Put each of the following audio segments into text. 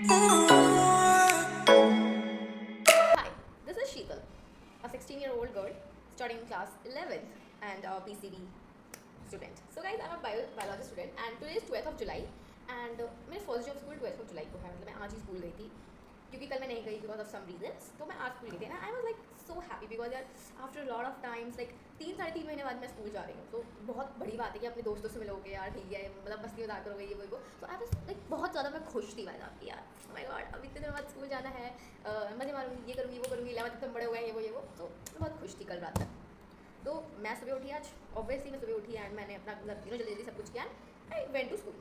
Hi, this is Sheetal, a 16-year-old girl studying in class 11th and a PCB student. So guys, I'm a biology student and today is 12th of July and मेरे first day of school 12th of July को है, मतलब मैं आज ही school गई थी क्योंकि कल मैं नहीं गई बिकॉज ऑफ सम रीजंस, तो मैं आज स्कूल गई थी ना। I was like so happy because यार after lot of times like 3-3.5 महीने बाद मैं स्कूल जा रही हूँ, तो बहुत बड़ी बात है कि अपने दोस्तों से मिलोगे यार, ठीक है, मतलब मस्ती मजाक करोगे ये वो। तो आई वाज लाइक बहुत ज़्यादा मैं खुश थी भाई साहब की यार, माय गॉड अब इतने दिनों बाद स्कूल जाना है, मज़े मारूंगी, ये करूँगी वो करूँगी, 11th तक बड़े हो गए ये वो। तो मैं बहुत खुश थी कल रात तक। तो मैं सुबह उठी आज, ऑब्वियसली मैं सुबह उठी एंड मैंने अपना मतलब जल्दी जल्दी सब कुछ किया। I went to school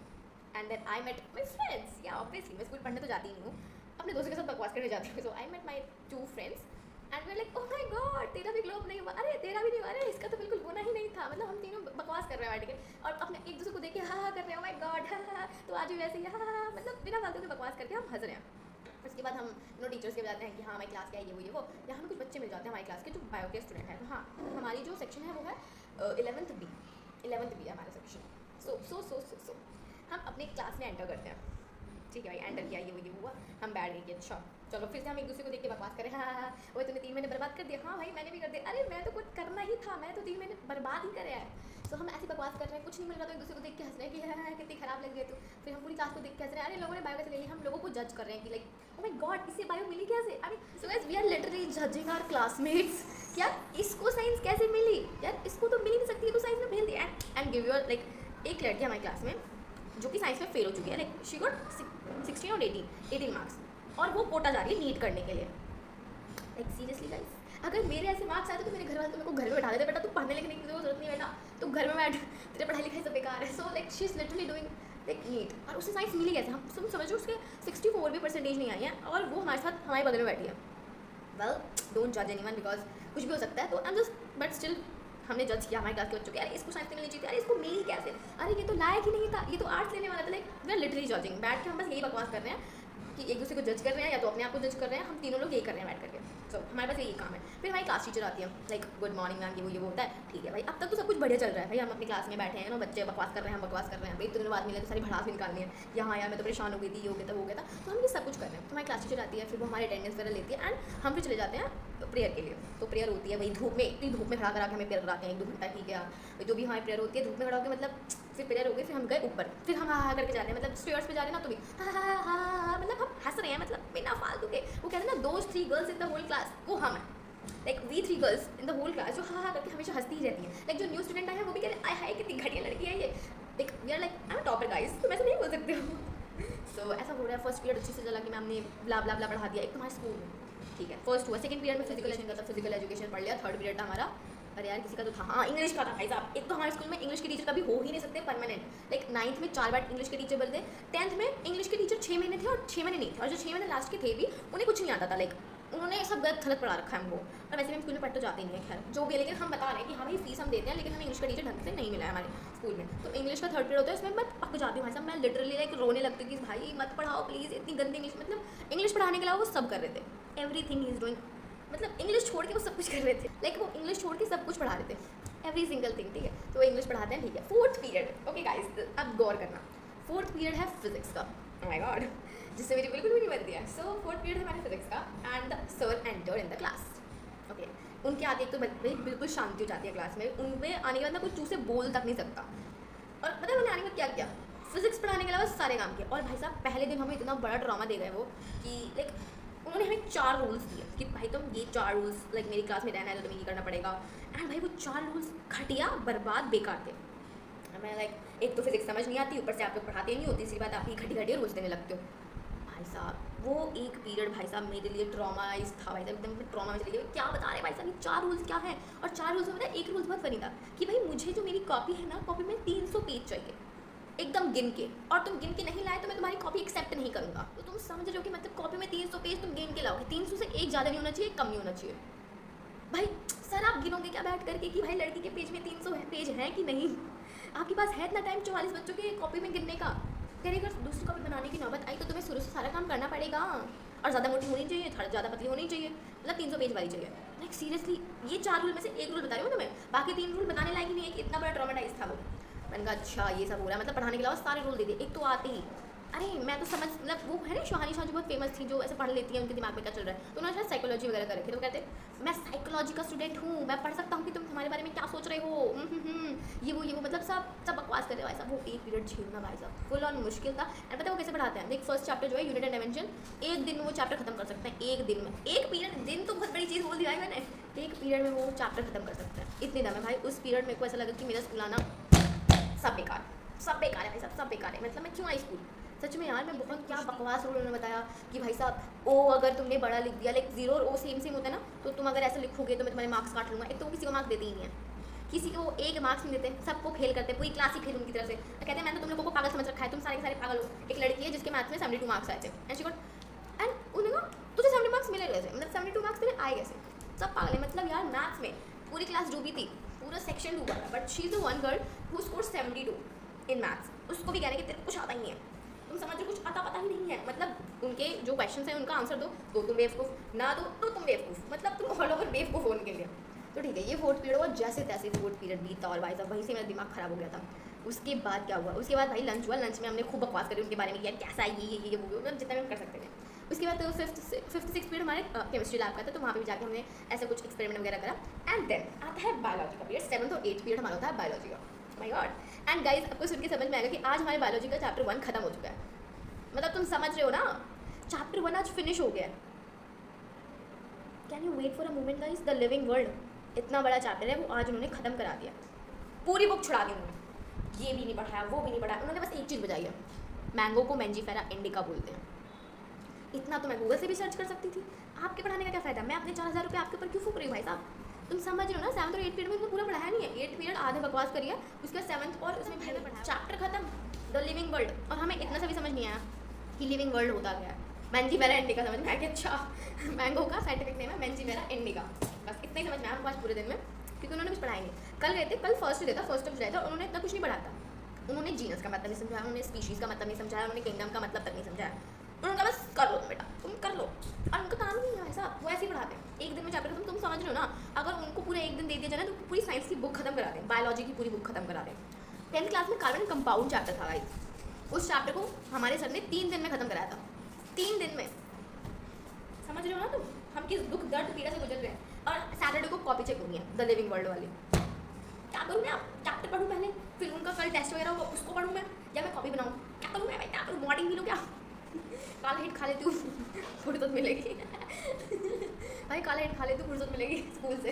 and then I met my friends. Yeah obviously मैं स्कूल पढ़ने तो जाती ही नहीं हूँ, अपने दोस्तों के साथ बकवास करने जाती हूँ। So I met my 2 friends and we like oh my god तेरा भी ग्लोब नहीं हुआ, अरे तेरा भी नहीं हुआ, अरे इसका तो बिल्कुल होना ही नहीं था। मतलब हम तीनों बकवास कर रहे हैं बैठ के और अपने एक दूसरे को देख के हाँ हाँ कर रहे हैं, ओह माय गॉड हाँ, तो आज भी वैसे ही हाँ, मतलब बिना फालतू के बकवास करके हम हंस रहे हैं। उसके बाद हम टीचर्स के बताते हैं कि हाँ हमारी क्लास क्या है ये वो। यहाँ हमें कुछ बच्चे मिल जाते हैं हमारी क्लास के जो बायो के स्टूडेंट हैं। तो हाँ, हमारी जो सेक्शन है वो है 11th बी है हमारा सेक्शन। सो हम अपने क्लास में एंटर करते हैं, ठीक है भाई, एंटर किया ये हुआ, हम बैठ गए कि अच्छा चलो फिर से हम एक दूसरे को देख के बकवास करें, हाँ हाँ वही तुमने 3 महीने बर्बाद कर दिया, हाँ भाई मैंने भी कर दिया, अरे मैं तो कुछ करना ही था, मैं तो 3 महीने बर्बाद ही करे है। तो हम ऐसी बकवास कर रहे हैं, कुछ नहीं मिल रहा, तो एक दूसरे को देख के हंस रहे हैं कि हाँ कितनी खराब लग रही है। तो फिर हम पूरी क्लास को देख के हंस रहे हैं, अरे लोगों ने बायो कैसे ले ली, हम लोगों को जज कर रहे हैं कि लाइक ओह माय गॉड इसे बायो मिली कैसे। अरे so guys we are literally judging our classmates, यार इसको साइंस कैसे मिली, यार इसको तो मिल ही नहीं सकती, ये तो साइंस में फेल थी। एंड गिव योर लाइक एक लड़की हमारी क्लास में जो कि साइंस में फेल हो चुकी है, लाइक शी गॉट 16 और 18 मार्क्स, और वो कोटा जा रही है नीट करने के लिए। लाइक सीरियसली गाइस, अगर मेरे ऐसे मार्क्स आते तो मेरे घर वाले तो मेरे को घर में बैठा देते, बेटा तू पढ़ने लिखने की जरूरत नहीं, बेटा तू घर में बैठ, तेरे पढ़ाई लिखाई सब बेकार है। So like she is literally doing like NEET, और उसे साइंस मिली कैसे, हम समझो उसके 64 भी परसेंटेज नहीं आई है और वो हमारे साथ हमारे बगल में बैठी है। वेल डोंट जज एनीवन बिकॉज कुछ भी हो सकता है। तो I am just but still हमने जज किया हमारे क्लास के बच्चों के, अरे इसको साइंस मिलनी चाहिए, अरे इसको मिली कैसे, अरे ये तो लायक ही नहीं था, ये तो आर्ट्स लेने वाला था। Like we are literally judging, बैठ के हम बस यही बकवास कर रहे हैं कि एक दूसरे को जज कर रहे हैं या तो अपने आप को जज कर रहे हैं, हम तीनों लोग यही कर रहे हैं बैठ करके। सो हमारे पास यही काम है। फिर हमारी क्लास टीचर आती है, लाइक गुड मॉर्निंग मैम, ये वो होता है, ठीक है भाई अब तक तो सब कुछ बढ़िया चल रहा है भाई, हम अपनी क्लास में बैठे हैं ना, बच्चे बकवास कर रहे हैं, हम बकवास कर रहे हैं भाई, तुमने बात मिले तो सारी भड़ास भी निकालनी है, यहाँ यार मैं तो परेशान हो गई थी, ये हो गया था। तो हम ये सब कुछ कर रहे हैं। तो हमारी क्लास टीचर आती है, फिर वो हमारे अटेंडेंस वगैरह लेती है एंड हम फिर चले जाते हैं प्रेयर के लिए। तो प्रेयर होती है वही धूप में, इतनी धूप में खड़ा करा के हमें प्रेयर कराते हैं 1-2 घंटा, ठीक है जो भी हमारी प्रेयर होती है धूप में खड़ा होकर, मतलब फिर प्रेयर हो गई, फिर हम गए ऊपर, फिर हम हाँ करके जाते हैं, मतलब स्टेयर्स पे जा रहे हैं ना तो भी हाँ, मतलब हम हंस रहे हैं, मतलब बिना फालतू के। वो कहते हैं ना those 3 girls in the whole class, वो हम हैं, like we 3 girls in the whole class जो हाँ करके हमेशा हंसती ही रहती हैं। लाइक जो न्यू स्टूडेंट आए हैं वो भी कह रहे हैं आय हाय कितनी घटिया लड़की है ये, like we are like I am topper guys, तुम ऐसा नहीं बोल सकते हो। सो ऐसा हो रहा है। फर्स्ट पीरियड अच्छे से चला कि मैम ने ब्ला ब्ला ब्ला पढ़ा दिया, एक तुम्हारे स्कूल में, ठीक है फर्स्ट हुआ। सेकंड पीरियड में फिजिकल एजुकेशन पढ़ लिया। थर्ड पीरियड था हमारा, अरे यार किसी का तो था हाँ इंग्लिश का था भाई साहब। एक तो हमारे स्कूल में इंग्लिश के टीचर कभी हो ही नहीं सकते परमानेंट, लाइक 9th में 4 बार इंग्लिश के टीचर बदले, 10th में इंग्लिश के टीचर 6 महीने थे और 6 महीने नहीं थे, और जो 6 महीने लास्ट के थे भी उन्हें कुछ नहीं आता था, लाइक उन्होंने सब गलत पढ़ा रखा है हमको। और वैसे भी हम स्कूल में पढ़ तो जाते नहीं है, खैर जो भी है, लेकिन हम बता रहे हैं कि हाँ भाई फीस हम देते हैं लेकिन हमें इंग्लिश का टीचर ढंग से नहीं मिला है हमारे स्कूल में। तो इंग्लिश का थर्ड पीरियड होता है, उसमें मैं पक जाती हूँ भाई साहब, मैं लिटरली लाइक रोने लगती हूँ कि भाई मत पढ़ाओ प्लीज़, इतनी गंदी इंग्लिश, मतलब इंग्लिश पढ़ाने के अलावा वो सब कर रहे थे, एवरीथिंग इज डूइंग, मतलब इंग्लिश छोड़ के वो सब कुछ कर रहे थे, लाइक वो इंग्लिश छोड़ के सब कुछ पढ़ा रहे थे, एवरी सिंगल थिंग, ठीक है। तो वो इंग्लिश पढ़ाते हैं, ठीक है। फोर्थ पीरियड, ओके गाइस अब गौर करना, फोर्थ पीरियड है फिजिक्स का, ओह माय गॉड जिससे मेरी बिल्कुल भी नहीं बनती है। सो फोर्थ पीरियड है हमारे फिजिक्स का and the sir enter in the class, okay. उनके आते एक तो भाई बिल्कुल शांति हो जाती है क्लास में, उनमें आने के बाद ना कुछ चूँ से बोल तक नहीं सकता। और पता है उन्हें आने के बाद क्या किया, फिजिक्स पढ़ाने के अलावा सारे काम किए। और भाई साहब पहले दिन हमें इतना बड़ा ड्रामा दे गए वो कि लाइक उन्होंने हमें 4 रूल्स दिए कि भाई तुम ये 4 रूल्स, लाइक मेरी क्लास में रहना है तो तुम्हें ये करना पड़ेगा। एंड भाई वो 4 रूल्स घटिया बर्बाद बेकार थे। मैं लाइक एक तो फिजिक्स समझ नहीं आती, ऊपर से आप लोग पढ़ाते नहीं हो, तीसरी बात आप ही घटिया रूल्स देने लगते हो। भाई साहब वो एक पीरियड भाई साहब मेरे लिए ट्रॉमाइज था भाई साहब, एकदम ट्रॉमा में चली गई। क्या बता रहे भाई साहब, ये 4 रूल्स क्या है। और 4 रूल्स में पता है एक रूल्स बहुत फनी था कि भाई मुझे जो मेरी कॉपी है ना, कॉपी में 300 पेज चाहिए एकदम गिन के, और तुम गिन के नहीं लाए तो मैं तुम्हारी कॉपी एक्सेप्ट नहीं करूँगा। तो तुम समझ रहे हो कि मतलब कॉपी में 300 पेज तुम गिन के लाओगे, 300 से एक ज़्यादा नहीं होना चाहिए, कम नहीं होना चाहिए। भाई सर आप गिनोगे क्या बैठ करके कि भाई लड़की के पेज में 300 पेज हैं कि नहीं, आपके पास है इतना टाइम 44 बच्चों के कॉपी में गिनने का। तेरे अगर दूसरी कॉपी बनाने की नौबत आई तो तुम्हें शुरू से सारा काम करना पड़ेगा, और ज़्यादा मोटी होनी चाहिए, थोड़ा ज़्यादा पतली होनी चाहिए, मतलब 300 पेज वाली चाहिए। लाइक सीरियसली ये 4 रूल में से एक रूल बता रही हूँ तुम्हें, बाकी 3 रूल बताने लायक ही नहीं है कि इतना बड़ा ट्रॉमेटाइज था वो। मैंने कहा अच्छा ये सब हो रहा है, मतलब पढ़ाने के अलावा सारे रूल दे दिए। एक तो आते ही अरे मैं तो समझ मतलब वो है ना शहानी शाह जो बहुत फेमस थी, जो ऐसे पढ़ लेती है, उनके दिमाग में क्या चल रहा है, तो उन्होंने शायद साइकोलॉजी वगैरह कर रखी, तो कहते मैं साइकोलॉजी का स्टूडेंट हूँ, मैं पढ़ सकता हूँ कि तुम हमारे बारे में क्या सोच रहे हो, ये वो मतलब सब बकवास कर रहे हो भाई साहब। वो एक पीरियड झेलना भाई साहब फुल ऑन मुश्किल था। एंड पता है वो कैसे पढ़ाते हैं, देख फर्स्ट चैप्टर जो है यूनिट एंड डायमेंशन, एक दिन में वो चैप्टर खत्म कर सकते हैं, एक दिन में, एक पीरियड, दिन तो बहुत बड़ी चीज़ बोल दिया है मैंने, एक पीरियड में वो चैप्टर खत्म कर सकते हैं, इतनी दम है भाई। उस पीरियड मेरे को ऐसा लगा कि मेरा स्कूल आना सब बेकार, सब बेकार है भाई साहब, सब बेकार है। मतलब मैं क्यों आई स्कूल, सच में यार मैं बहुत क्या बकवास रूल उन्होंने बताया कि भाई साहब ओ अगर तुमने बड़ा लिख दिया, लाइक जीरो और ओ सेम सेम होता है ना, तो तुम अगर ऐसे लिखोगे तो मैं तुम्हारे मार्क्स काट लूँगा। एक तो किसी को मार्क्स देते ही नहीं है, किसी को एक मार्क्स नहीं देते, सबको फेल करते, पूरी क्लास ही फेल उनकी तरफ से। तो कहते हैं मैंने तो तुम लोगों को पागल समझ रखा है, तुम सारे के सारे पागल हो। एक लड़की है जिसके मैथ्स में 72 मार्क्स आए थे, एंड शी गॉट, एंड उन्होंने कहा तुझे 70 मार्क्स मिले कैसे, मतलब 72 मार्क्स तेरे आए कैसे, सब पागल है। मतलब यार मैथ्स में पूरी क्लास डूबी थी, पूरा सेक्शन डूबा था, but she is the one girl who score 72 in maths. उसको भी कह रहे हैं कि तेरे कुछ आता ही नहीं है, तुम समझ रहे कुछ आता पता ही नहीं है। मतलब उनके जो क्वेश्चन हैं उनका आंसर दो तो तुम बेवकूफ़, ना दो तो तुम बेवकूफ़, मतलब तुम ऑल ओवर बेवकूफ़ हो उनके लिए। तो ठीक है, ये फोर्थ पीरियड हुआ, जैसे तैसे फोर्थ पीरियड बीता और भाई साहब वहीं से मेरा दिमाग ख़राब हो गया था। उसके बाद क्या हुआ, उसके बाद भाई लंच हुआ, लंच में हमने खूब बकवास करी उनके बारे में, यार कैसा है ये वो मतलब जितना भी हम कर सकते थे। उसके बाद तो फिफ्थ सिक्स पीरियड हमारे केमिस्ट्री लैब का था, तो वहाँ पे भी जाके हमने ऐसे कुछ एक्सपेरिमेंट वगैरह करा। एंड देन आता है बायोलॉजी का पीरियड, 7th और 8th पीरियड हमारा होता है बायोलॉजी का। My God. एंड गाइस आपको सुन के समझ में आएगा कि आज हमारे बायोलॉजी का चैप्टर 1 खत्म हो चुका है, मतलब तुम समझ रहे हो ना, चैप्टर 1 आज फिनिश हो गया है। Can you wait for a moment guys, the living world इतना बड़ा चैप्टर है, वो आज उन्होंने खत्म करा दिया, पूरी बुक छुड़ा दी उन्होंने, ये भी नहीं पढ़ाया वो भी नहीं पढ़ाया, उन्होंने बस एक चीज़ बजाई है, मैंगो को मैंजीफेरा इंडिका बोलते हैं। इतना तो मैं गूगल से भी सर्च कर सकती थी, आपके पढ़ाने का क्या फ़ायदा, मैं अपने 4000 रुपये आपके ऊपर क्यों फूक रही हूँ भाई साहब। तुम समझ रहे हो ना, 7th और 8th पीरियड में पूरा पढ़ाया नहीं है, 8th पीरियड आधे बकवास करिए, उसके बाद 7th और उसमें पहले पढ़ाया, चैप्टर खत्म, द लिविंग वर्ल्ड। और हमें इतना सा भी समझ नहीं आया कि लिविंग वर्ल्ड होता क्या है। मैंजीफेरा इंडिका समझ में आया कि अच्छा मैंगो का साइंटिफिक नेम है मैंजीफेरा इंडिका, बस इतना ही समझ में आया हमको आज पूरे दिन में, क्योंकि उन्होंने कुछ पढ़ाया नहीं। कल गए थे, कल फर्स्ट डे था, 1 जुलाई था, उन्होंने इतना कुछ नहीं पढ़ाया था। उन्होंने जीनस का मतलब नहीं समझाया, उन्होंने स्पीशीज़ का मतलब नहीं समझाया, उन्होंने किंगडम का मतलब तक नहीं समझाया। उनका बस कर लो बेटा, तुम कर लो, और उनका काम नहीं है ऐसा, वो ऐसे ही पढ़ाते हैं, एक दिन में चैप्टर खत्म। तुम समझ रहे हो ना, अगर उनको पूरा एक दिन दे दिया जाए ना तो पूरी साइंस की बुक खत्म करा दें, बायोलॉजी की पूरी बुक खत्म करा दें। 10th क्लास में कार्बन कंपाउंड चैप्टर था भाई, उस चैप्टर को हमारे सर ने 3 दिन में खत्म कराया था, 3 दिन में, समझ रहे हो ना तुम, हम किस दुख दर्द पीड़ा से गुजर रहे हैं। और सैटरडे को कॉपी चेक होनी है द लिविंग वर्ल्ड वाली, क्या करूँ मैं, चैप्टर पढ़ूँ पहले, फिर उनका कल टेस्ट वगैरह होगा उसको पढ़ूँ मैं, या मैं कॉपी बनाऊँ, क्या करूँ मैं भाई, क्या करूँ, मॉर्निंग भी लो क्या, काला हिट खा लेती हूँ फुर्सत मिलेगी भाई, काला हिट खा लेती हूँ फुर्सत मिलेगी स्कूल से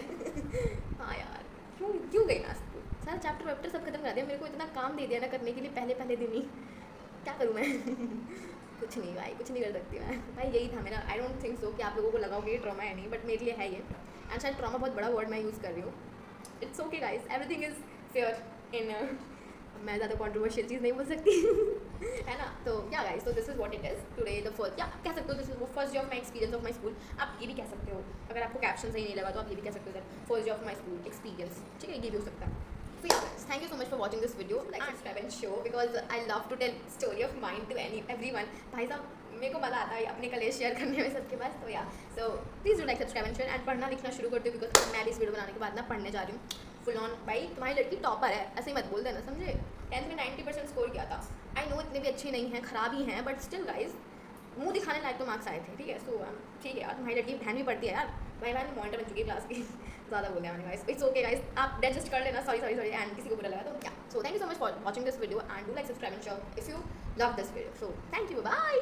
हाँ यार, क्यों गई ना स्कूल, सारा चैप्टर वैप्टर सब खत्म करा दिया, मेरे को इतना काम दे दिया ना करने के लिए पहले दिन ही, क्या करूँ मैं कुछ नहीं भाई, कुछ नहीं कर सकती मैं भाई, यही था मेरा। आई डोंट थिंक सो कि आप लोगों को लगा होगा ये ट्रॉमा है नहीं, बट मेरे लिए है ये, एंड शायद ट्रॉमा बहुत बड़ा वर्ड मैं यूज़ कर रही हूँ। It's okay guys, everything is fair in, मैं ज़्यादा कॉन्ट्रोवर्शियल चीज़ नहीं बोल सकती है ना। तो क्या गाइस, तो this is what it is today, the first, क्या कह सकते हो, this is first day of my experience of my school, आप ये भी कह सकते हो, अगर आपको कैप्शन सही नहीं लगा तो आप ये भी कह सकते हो that first day of my school experience, ठीक है, ये भी हो सकता है। So yeah guys, thank you so much for watching this video, like subscribe and show, because I love to tell story of mine to everyone। भाई साहब मेरे को मज़ा आता है अपने कलेज शेयर करने में सबके पास, तो या so please do like subscribe and share, and पढ़ना लिखना शुरू करती हूँ, बिकॉज मैं भी इस वीडियो बनाने के बाद ना पढ़ने जा रही हूँ फुल ऑन। भाई तुम्हारी लड़की टॉपर है, ऐसे ही मत बोल देना, समझे। 10th में 90% स्कोर किया था, आई नो इतने भी अच्छे नहीं हैं, ख़राब ही हैं, बट स्टिल गाइज मुँह दिखाने लायक तो मार्क्स आए थे, ठीक है। सो ठीक है यार, तुम्हारी लड़की बहन भी पढ़ती है यार, भाई बहन मॉनिटर बन चुकी है क्लास की ज़्यादा बोल दिया मैंने गाइस, इट्स ओके गाइस, आप एडजस्ट कर लेना, सॉरी एंड किसी को बुरा लगा तो क्या। So thank you so much for watching this video, and do like subscribe and share if you love this video. So thank you, bye.